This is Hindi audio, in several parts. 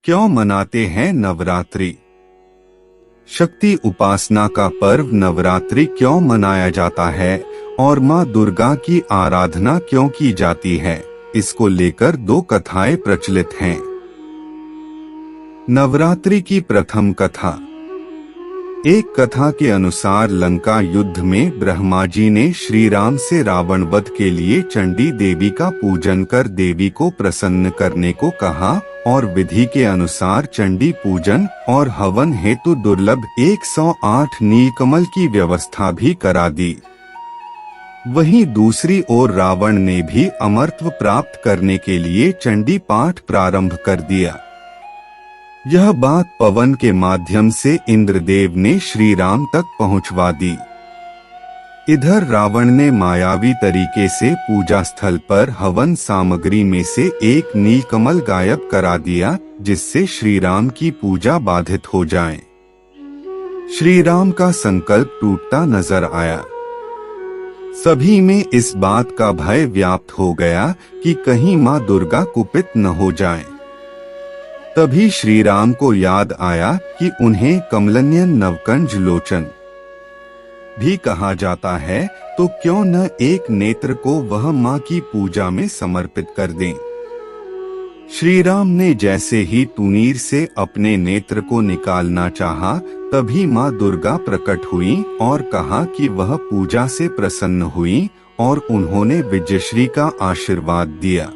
क्यों मनाते हैं नवरात्रि? शक्ति उपासना का पर्व नवरात्रि क्यों मनाया जाता है और माँ दुर्गा की आराधना क्यों की जाती है, इसको लेकर दो कथाएं प्रचलित हैं। नवरात्रि की प्रथम कथा। एक कथा के अनुसार लंका युद्ध में ब्रह्मा जी ने श्री राम से रावण वध के लिए चंडी देवी का पूजन कर देवी को प्रसन्न करने को कहा और विधि के अनुसार चंडी पूजन और हवन हेतु दुर्लभ 108 नीलकमल की व्यवस्था भी करा दी। वहीं दूसरी ओर रावण ने भी अमरत्व प्राप्त करने के लिए चंडी पाठ प्रारंभ कर दिया। यह बात पवन के माध्यम से इंद्रदेव ने श्री राम तक पहुंचवा दी। इधर रावण ने मायावी तरीके से पूजा स्थल पर हवन सामग्री में से एक नीलकमल गायब करा दिया, जिससे श्री राम की पूजा बाधित हो जाए। श्री राम का संकल्प टूटता नजर आया। सभी में इस बात का भय व्याप्त हो गया कि कहीं माँ दुर्गा कुपित न हो जाएं। तभी श्री राम को याद आया कि उन्हें कमलनयन नवकंज लोचन भी कहा जाता है, तो क्यों न एक नेत्र को वह माँ की पूजा में समर्पित कर दें। श्री राम ने जैसे ही तुनीर से अपने नेत्र को निकालना चाहा, तभी माँ दुर्गा प्रकट हुई और कहा कि वह पूजा से प्रसन्न हुई और उन्होंने विजयश्री का आशीर्वाद दिया।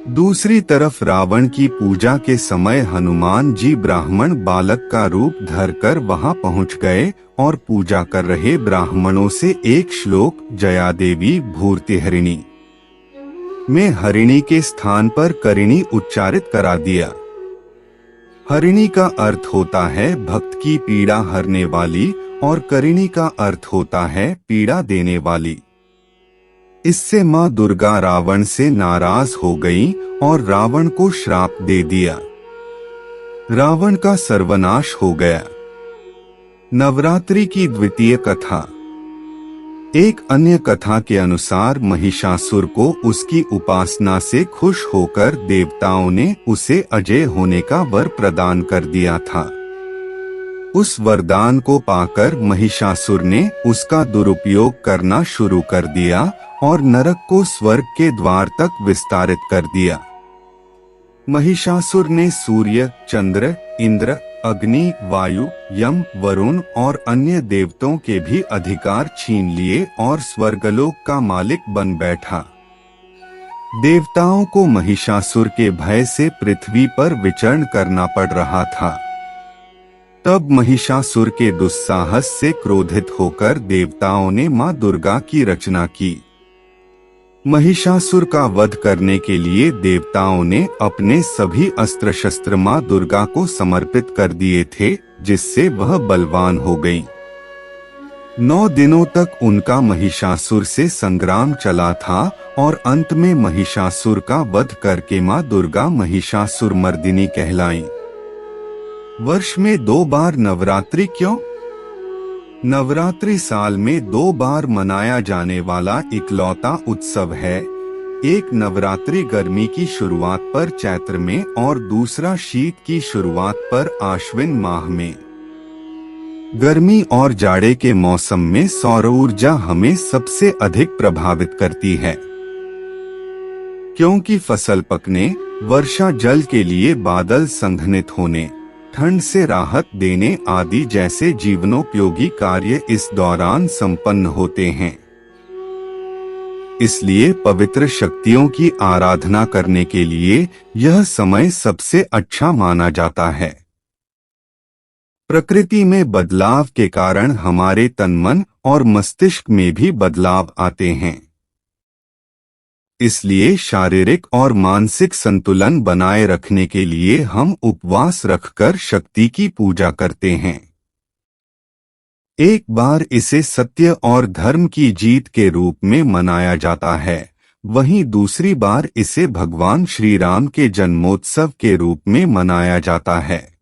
दूसरी तरफ रावण की पूजा के समय हनुमान जी ब्राह्मण बालक का रूप धरकर वहां पहुंच गए और पूजा कर रहे ब्राह्मणों से एक श्लोक जया देवी भूर्तिहरिणी में हरिणी के स्थान पर करिणी उच्चारित करा दिया। हरिणी का अर्थ होता है भक्त की पीड़ा हरने वाली और करिणी का अर्थ होता है पीड़ा देने वाली। इससे माँ दुर्गा रावण से नाराज हो गई और रावण को श्राप दे दिया। रावण का सर्वनाश हो गया। नवरात्रि की द्वितीय कथा। एक अन्य कथा के अनुसार महिषासुर को उसकी उपासना से खुश होकर देवताओं ने उसे अजय होने का वर प्रदान कर दिया था। उस वरदान को पाकर महिषासुर ने उसका दुरुपयोग करना शुरू कर दिया और नरक को स्वर्ग के द्वार तक विस्तारित कर दिया। महिषासुर ने सूर्य, चंद्र, इंद्र, अग्नि, वायु, यम, वरुण और अन्य देवताओं के भी अधिकार छीन लिए और स्वर्गलोक का मालिक बन बैठा। देवताओं को महिषासुर के भय से पृथ्वी पर विचरण करना पड़ रहा था। तब महिषासुर के दुस्साहस से क्रोधित होकर देवताओं ने माँ दुर्गा की रचना की। महिषासुर का वध करने के लिए देवताओं ने अपने सभी अस्त्र शस्त्र माँ दुर्गा को समर्पित कर दिए थे, जिससे वह बलवान हो गईं। 9 दिनों तक उनका महिषासुर से संग्राम चला था और अंत में महिषासुर का वध करके माँ दुर्गा महिषासुर मर्दिनी कहलाईं। वर्ष में 2 बार नवरात्रि क्यों? नवरात्रि साल में 2 बार मनाया जाने वाला इकलौता उत्सव है। एक नवरात्रि गर्मी की शुरुआत पर चैत्र में और दूसरा शीत की शुरुआत पर आश्विन माह में। गर्मी और जाड़े के मौसम में सौर ऊर्जा हमें सबसे अधिक प्रभावित करती है, क्योंकि फसल पकने, वर्षा जल के लिए बादल संघनित होने, ठंड से राहत देने आदि जैसे जीवनोपयोगी कार्य इस दौरान संपन्न होते हैं। इसलिए पवित्र शक्तियों की आराधना करने के लिए यह समय सबसे अच्छा माना जाता है। प्रकृति में बदलाव के कारण हमारे तन मन और मस्तिष्क में भी बदलाव आते हैं। इसलिए शारीरिक और मानसिक संतुलन बनाए रखने के लिए हम उपवास रखकर शक्ति की पूजा करते हैं। एक बार इसे सत्य और धर्म की जीत के रूप में मनाया जाता है, वहीं दूसरी बार इसे भगवान श्री राम के जन्मोत्सव के रूप में मनाया जाता है।